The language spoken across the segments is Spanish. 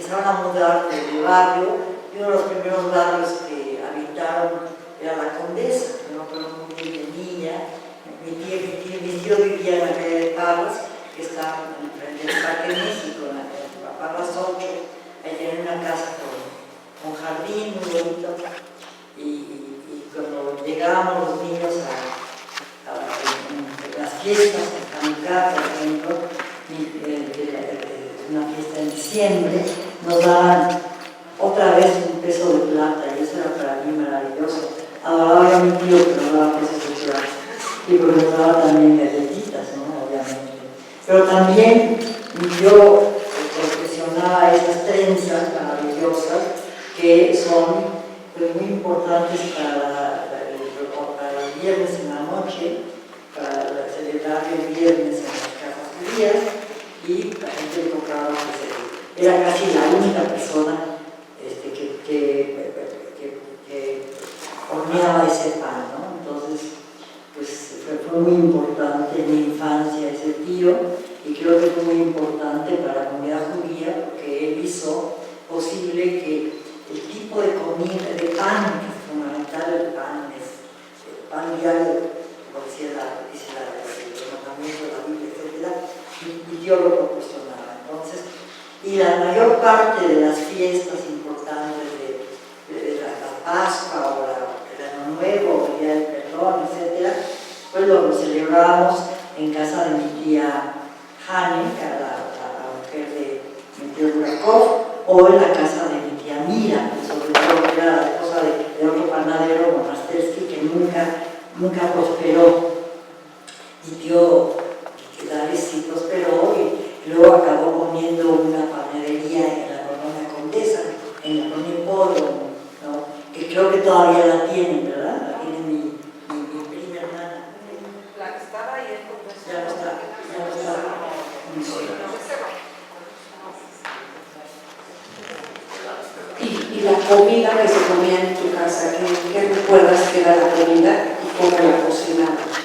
empezaron a mudar de barrio, y uno de los primeros barrios que habitaron era la Condesa, ¿no? Pero muy bien de niña. Mi tío vivía en la calle de Parras, que está enfrente del Parque México, en la Parras 8, ahí tienen una casa con jardín muy bonito, y cuando llegábamos los niños a las fiestas, a mi casa, por ejemplo, una fiesta en diciembre, nos daban otra vez un peso de plata, y eso era para mí maravilloso. Adoraba a mi tío que nos daba pesos de plata, y porque nos daba también galletitas, ¿no? Obviamente. Pero también yo confeccionaba esas trenzas maravillosas que son pues, muy importantes para el viernes en la noche, para celebrar el viernes en las casas judías, y la gente compraba, pues, era casi la única persona que horneaba ese pan, ¿no? Entonces, pues fue muy importante en mi infancia ese tío, y creo que fue muy importante para la comunidad judía porque él hizo posible que el tipo de comida, de pan, que es fundamental el pan, es el pan diario, como decía el mandamiento de la Biblia, etc., y Dios lo proporcionaba. Entonces, y la mayor parte de las fiestas importantes de la Pascua o el Año Nuevo, el Día del Perdón, etc., pues lo celebrábamos en casa de mi tía Hane, que era la mujer de mi tío Burakov, o en la casa de mi tía Mira, que sobre todo era la esposa de otro panadero, Monastersky, que nunca prosperó. Mi tío Quedares sí prosperó y luego acabó poniendo una panadería en la colonia Condesa, en la colonia Hipódromo, ¿no? Que creo que todavía la tienen, ¿verdad? La tiene mi prima hermana. La que estaba ahí en Condesa. Ya no está. Y la comida que se comía en tu casa, ¿qué recuerdas que era la comida y cómo la cocinabas?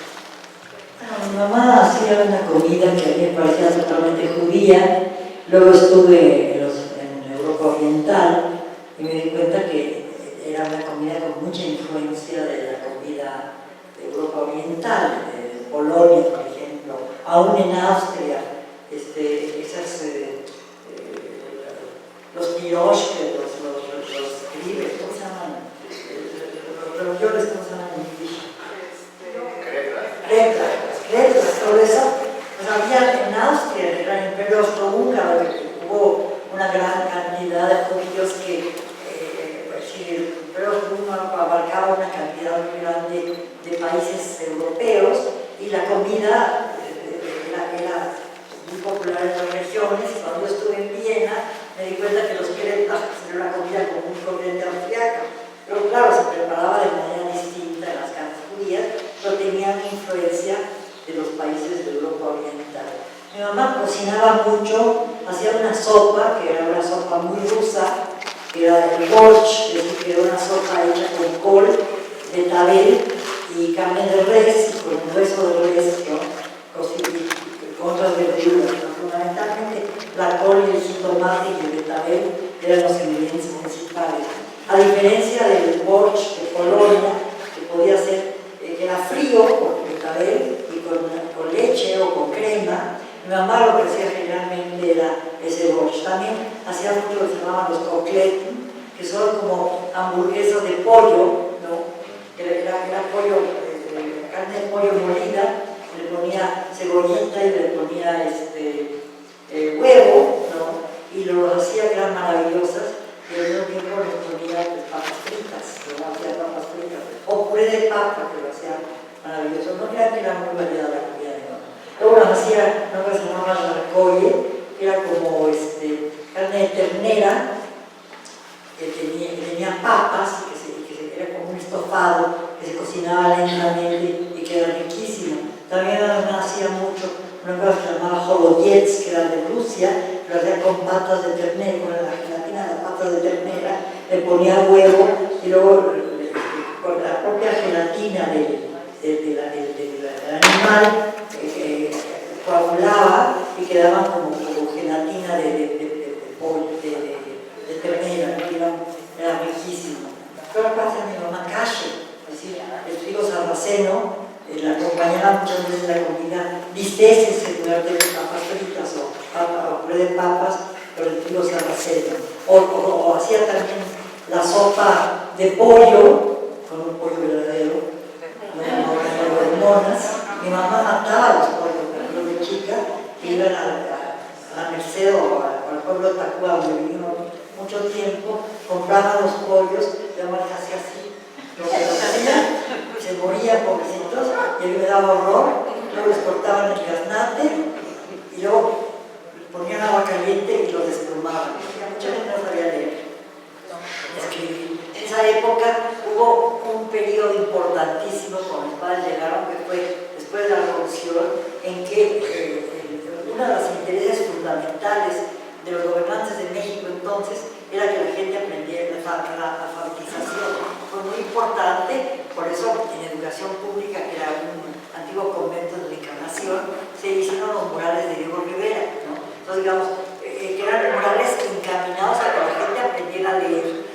Mi mamá hacía una comida que a mí me parecía totalmente judía. Luego estuve en Europa Oriental y me di cuenta que era una comida con mucha influencia de la comida de Europa Oriental, de Polonia, por ejemplo, aún en Austria, los piroshke, los gribes, ¿cómo se llaman? Los ravioles, ¿cómo se llaman en inglés? Reglas, todo eso. Pues había en Austria, en el Gran Imperio Austrohúngaro, hubo una gran cantidad de judíos que, pues sí, el Imperio Austrohúngaro abarcaba una cantidad muy grande de países europeos, y la comida era muy popular en las regiones. Cuando yo estuve en Viena, me di cuenta que los crepas era una comida común y corriente austriaca, pero claro, se preparaba de manera distinta en las casas judías, pero tenían influencia de los países de Europa Oriental. Mi mamá cocinaba mucho, hacía una sopa, que era una sopa muy rusa, que era el borsch, es decir, que era una sopa hecha con col, betabel y carne de res, y con hueso de res, ¿no? Con otras verduras, ¿no? Fundamentalmente la col y el jitomate y el betabel eran los ingredientes principales. A diferencia del borsch de Polonia, que podía ser, que era frío con betabel y con leche o con crema, mi mamá lo que hacía generalmente era ese borsch. También hacía mucho lo que se llamaban los coquettes, que son como hamburguesas de pollo, ¿no? Era pollo, carne de pollo molida, le ponía cebollita y le ponía huevo, ¿no? Y lo hacía que eran maravillosas, y al mismo tiempo le ponía pues, papas fritas, ¿no? Hacía papas fritas, o puré de papa, que lo hacía maravilloso. No crean que era muy variada la comida de mamá. Luego nos hacía una cosa que se llamaba narcoye, que era como carne de ternera, que tenía papas, que era como un estofado, que se cocinaba lentamente y que era riquísimo. También hacía mucho una cosa que se llamaba holodiets, que era de Rusia, lo hacía con patas de ternera, con la gelatina de las patas de ternera, le ponía huevo y luego con la propia gelatina del animal coagulaba y quedaban como gelatina de déjense en lugar de papas fritas o puré de papas, pero el trigo sarraceno. O hacía también la sopa de pollo, con un pollo verdadero, no de monas. Mi mamá mataba los pollos, por ejemplo, de chica, que iban a la Merced o al pueblo de Tacuba, donde vivimos mucho tiempo, compraban los pollos, y la mamá hacía así, lo que hacía, se morían pobrecitos, y a mí me daba horror, luego les cortaban el gaznate, y luego ponían agua caliente y los desplumaban. Mucha gente no sabía leer, escribir. En esa época hubo un periodo importantísimo cuando mis padres llegaron, que fue después de la Revolución, en que uno de los intereses fundamentales de los gobernantes de México entonces era que la gente aprendiera la alfabetización. Fue muy importante, por eso en educación pública, que era un antiguo convento de la Encarnación, se hicieron los murales de Diego Rivera, ¿no? Entonces, digamos, que eran murales encaminados a que la gente aprendiera a leer.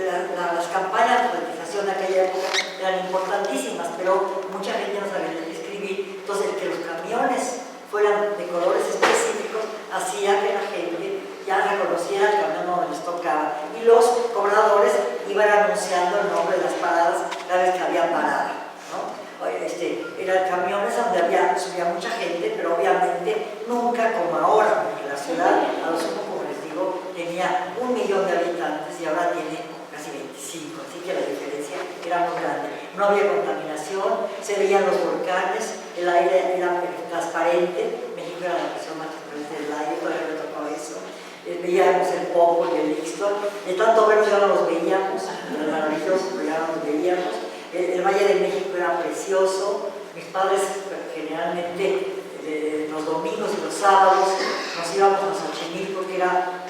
Las campañas de alfabetización de aquella época eran importantísimas, pero mucha gente no sabía leer y escribir. Entonces, el que los camiones fueran de colores específicos hacía que la gente ya reconociera el camión donde les tocaba, y los cobradores iban anunciando el nombre de las paradas cada vez que había parada, ¿no? Eran camiones donde subía mucha gente, pero obviamente nunca como ahora, porque la ciudad, a lo sumo, como les digo, tenía 1 millón de habitantes y ahora tiene casi 25, así que la diferencia era muy grande. No había contaminación, se veían los volcanes, el aire era transparente. México era la región más transparente del aire, todavía me tocó eso. Veíamos el Popo y el Ixtla, de tanto verlos ya no los veíamos, era maravilloso, pero ya no los veíamos. El Valle de México era precioso. Mis padres generalmente los domingos y los sábados nos íbamos a Xochimilco, que era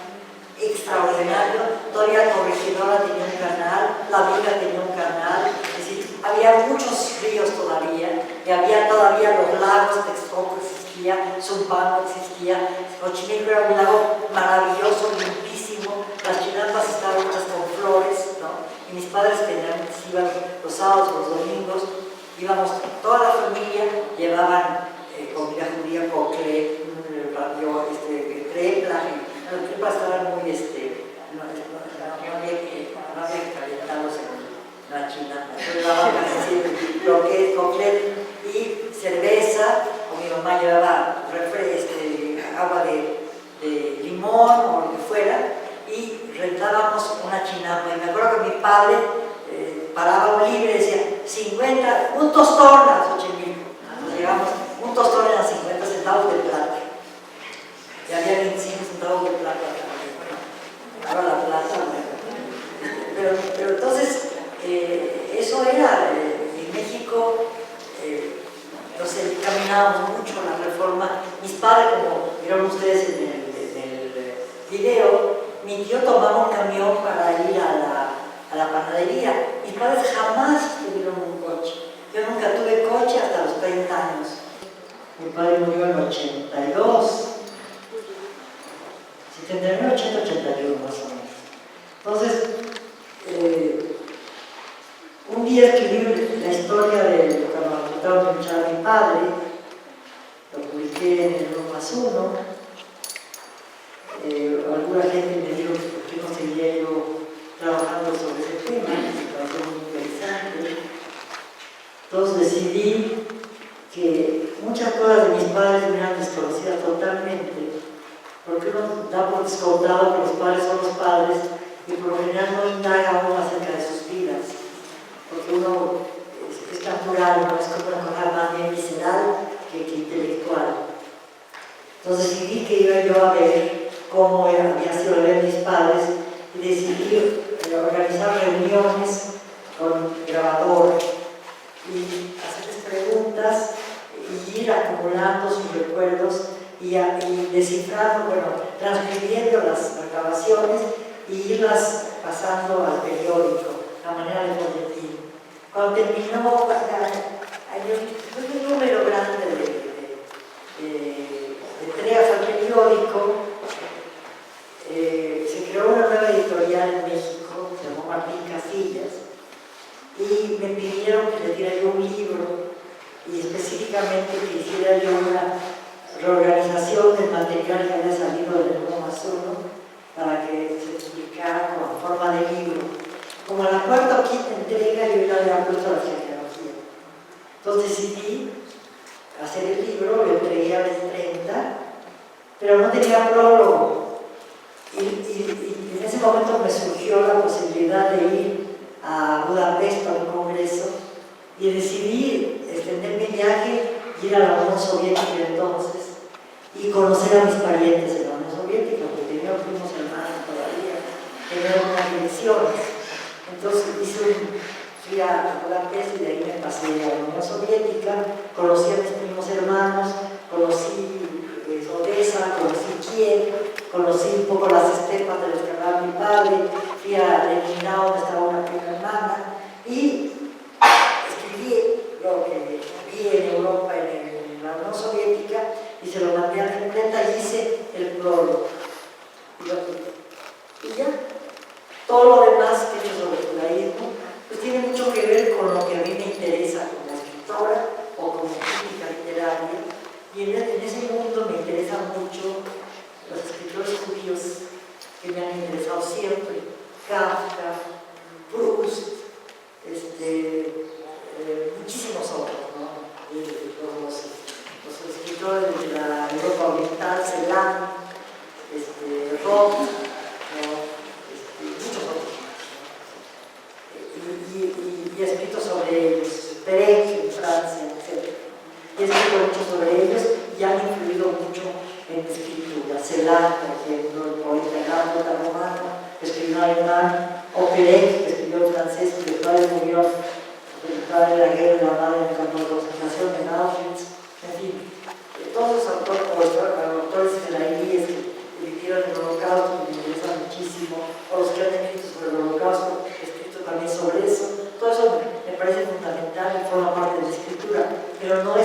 extraordinario. Todavía Corregidora tenía un canal, La Viga tenía un canal, es decir, había muchos ríos todavía, y había todavía los lagos. Texcoco existía, Zumpango existía, Xochimilco era un lago maravilloso, limpísimo, las chinampas estaban hechas con flores, ¿no? Y mis padres generalmente iban los sábados, los domingos, íbamos toda la familia, llevaban comida judía, cocle, trepla. Los tripas estaban muy, no había que calentarlos en la China. Entonces daban casi lo que es cocle y cerveza, o mi mamá llevaba agua de limón o lo que fuera, y rentábamos una chinampa. Y me acuerdo que mi padre paraba un libre y decía, 50, un tostón a Xochimilco. Entonces llegamos, un tostón eran 50 centavos de plata. Y había 25 centavos de plata también. Ahora la plata. Pero entonces, eso era, en México, entonces caminábamos mucho la reforma. Mis padres, como vieron ustedes en el video, mi tío tomaba un camión para ir a la panadería. Mis padres jamás tuvieron un coche. Yo nunca tuve coche hasta los 30 años. Mi padre murió en el 82. 79, 80, 81 más o menos. Entonces, un día escribí la historia de lo que me contaron que escuchaba mi padre, lo publiqué en el 1+1. Alguna gente me dijo por qué no seguía yo trabajando sobre ese tema, que me pareció muy interesante. Entonces decidí que muchas cosas de mis padres me eran desconocidas totalmente, porque uno da por descontado que los padres son los padres y por lo general no indaga uno acerca de sus vidas, porque uno es natural, no es como una cosa más bien visceral que intelectual. Entonces decidí que iba yo a ver cómo había sido la vida de mis padres y decidí organizar reuniones con grabadores y hacerles preguntas y ir acumulando sus recuerdos y descifrando, transcribiendo las grabaciones y irlas pasando al periódico, a manera de boletín. Cuando terminó, hay un número grande de entregas al periódico, se creó una nueva editorial en México, se llamó Martín Casillas, y me pidieron que le diera yo un libro, y específicamente que hiciera yo reorganización del material que había salido del 1+1 para que se publicara con forma de libro. Como la cuarta o quinta entrega yo ya le había puesto la genealogía. Entonces decidí hacer el libro, lo entregué a los 30, pero no tenía prólogo. Y en ese momento me surgió la posibilidad de ir a Budapest para un congreso y decidí extender mi viaje, ir a la Unión Soviética entonces y conocer a mis parientes en la Unión Soviética, porque tenía primos hermanos todavía, tenía unas elecciones. Entonces fui a Budapest y de ahí me pasé a la Unión Soviética, conocí a mis primos hermanos, conocí Odessa, conocí Kiev, conocí un poco las estepas de los que hablaba mi padre, fui a Leningrad donde estaba una prima hermana y escribí lo que vi en Europa, en la Unión Soviética, y se lo mandé a la imprenta y hice el prólogo. Y ya, todo lo demás que he hecho sobre el judaísmo, pues tiene mucho que ver con lo que a mí me interesa como escritora o como crítica literaria, y en ese mundo me interesan mucho los escritores judíos que me han interesado siempre, Kafka, Proust, muchísimos otros, ¿no? Los escritores de la Europa Oriental, Celan, Roth, ¿no? Muchos otros. Y he escrito sobre ellos, Perec en Francia, etc. Y he escrito mucho sobre ellos y han influido mucho en mi escritura. Celan, por ejemplo, el poeta romano, que escribió en alemán, o Perec, que escribió en francés, que el padre murió de la guerra de la madre en el campo de concentración en Auschwitz, en fin, todos los autores israelíes que vivieron el Holocausto me interesan muchísimo, o los que han escrito sobre el Holocausto, he escrito también sobre eso, todo eso me parece fundamental y forma parte de la escritura, pero no